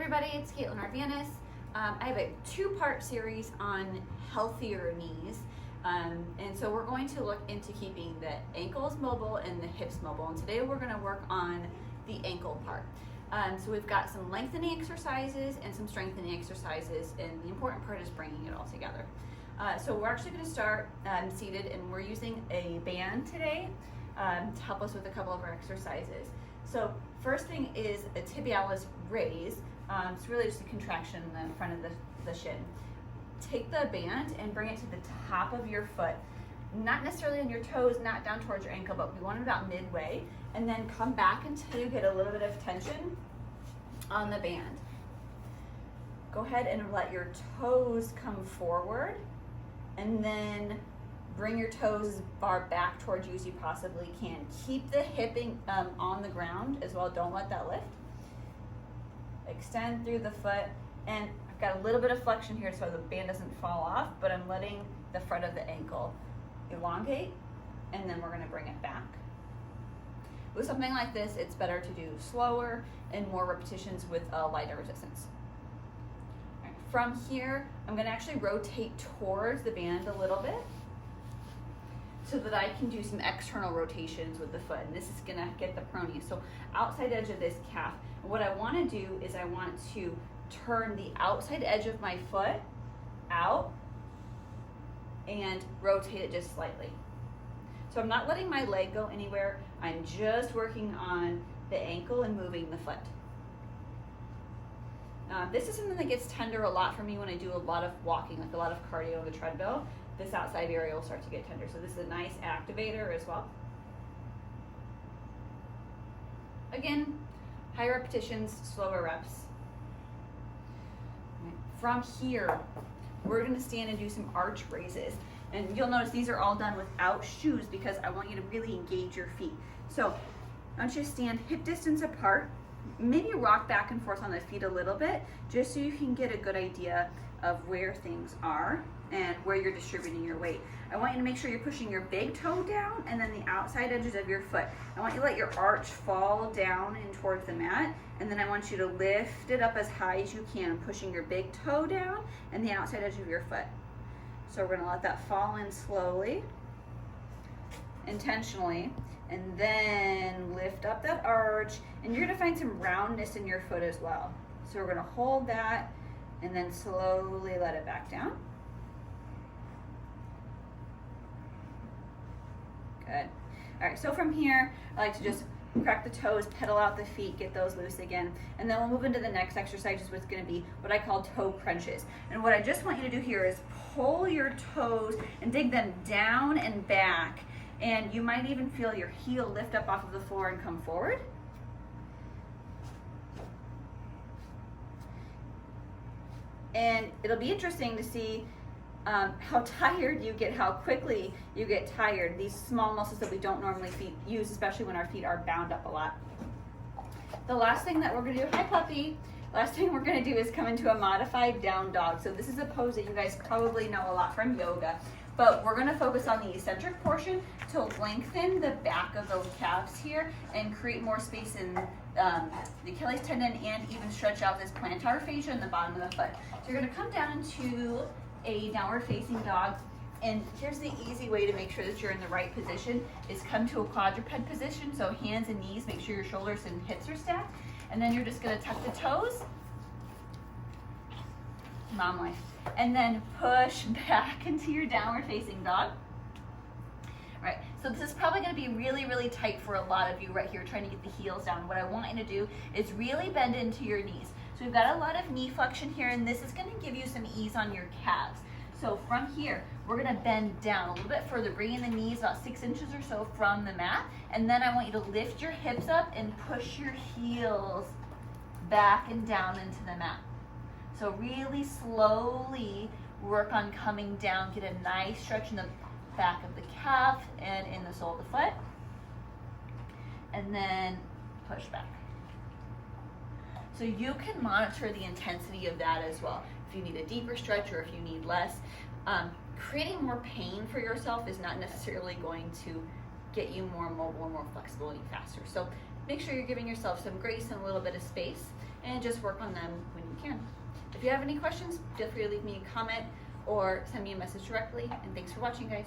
everybody, it's Caitlin Arvanis. I have a two-part series on healthier knees. And so we're going to look into keeping the ankles mobile and the hips mobile. And today we're going to work on the ankle part. So we've got some lengthening exercises and some strengthening exercises, and the important part is bringing it all together. So we're actually going to start seated, and we're using a band today to help us with a couple of our exercises. So first thing is a tibialis raise. It's really just a contraction in the front of the shin. Take the band and bring it to the top of your foot, not necessarily on your toes, not down towards your ankle, but we want it about midway, and then come back until you get a little bit of tension on the band. Go ahead and let your toes come forward, and then bring your toes as far back towards you as you possibly can. Keep the hip on the ground as well, don't let that lift. Extend through the foot, and I've got a little bit of flexion here so the band doesn't fall off, but I'm letting the front of the ankle elongate, and then we're going to bring it back. With something like this, it's better to do slower and more repetitions with a lighter resistance. All right, from here, I'm going to actually rotate towards the band a little bit so that I can do some external rotations with the foot, and this is going to get the pronator. So outside edge of this calf. And what I want to do is I want to turn the outside edge of my foot out and rotate it just slightly. So I'm not letting my leg go anywhere. I'm just working on the ankle and moving the foot. This is something that gets tender a lot for me when I do a lot of walking, like a lot of cardio on the treadmill. This outside area will start to get tender. So this is a nice activator as well. Again, high repetitions, slower reps. From here, we're going to stand and do some arch raises. And you'll notice these are all done without shoes because I want you to really engage your feet. So I want you to stand hip distance apart, maybe rock back and forth on the feet a little bit, just so you can get a good idea of where things are and where you're distributing your weight. I want you to make sure you're pushing your big toe down and then the outside edges of your foot. I want you to let your arch fall down and towards the mat, and then I want you to lift it up as high as you can, pushing your big toe down and the outside edge of your foot. So we're gonna let that fall in slowly, intentionally, and then lift up that arch, and you're gonna find some roundness in your foot as well. So we're gonna hold that and then slowly let it back down. Good. All right, so from here, I like to just crack the toes, pedal out the feet, get those loose again, and then we'll move into the next exercise, which is what's gonna be what I call toe crunches. And what I just want you to do here is pull your toes and dig them down and back, and you might even feel your heel lift up off of the floor and come forward. And it'll be interesting to see how tired you get, how quickly you get tired. These small muscles that we don't normally use, especially when our feet are bound up a lot. The last thing that we're gonna do, hi puppy, last thing we're gonna do is come into a modified down dog. So this is a pose that you guys probably know a lot from yoga, but we're gonna focus on the eccentric portion to lengthen the back of those calves here and create more space in the Achilles tendon, and even stretch out this plantar fascia in the bottom of the foot. So you're gonna come down into a downward facing dog, and here's the easy way to make sure that you're in the right position is come to a quadruped position. So hands and knees, make sure your shoulders and hips are stacked, and then you're just gonna tuck the toes, mom life, and then push back into your downward facing dog. Right, so this is probably gonna be really, really tight for a lot of you right here trying to get the heels down. What I want you to do is really bend into your knees. So we've got a lot of knee flexion here, and this is gonna give you some ease on your calves. So from here, we're gonna bend down a little bit further, bringing the knees about 6 inches or so from the mat, and then I want you to lift your hips up and push your heels back and down into the mat. So really slowly work on coming down, get a nice stretch in the back of the calf and in the sole of the foot, and then push back. So you can monitor the intensity of that as well. If you need a deeper stretch or if you need less. Creating more pain for yourself is not necessarily going to get you more mobile and more flexible any faster. So make sure you're giving yourself some grace and a little bit of space. and just work on them when you can. If you have any questions, feel free to leave me a comment or send me a message directly, and thanks for watching, guys.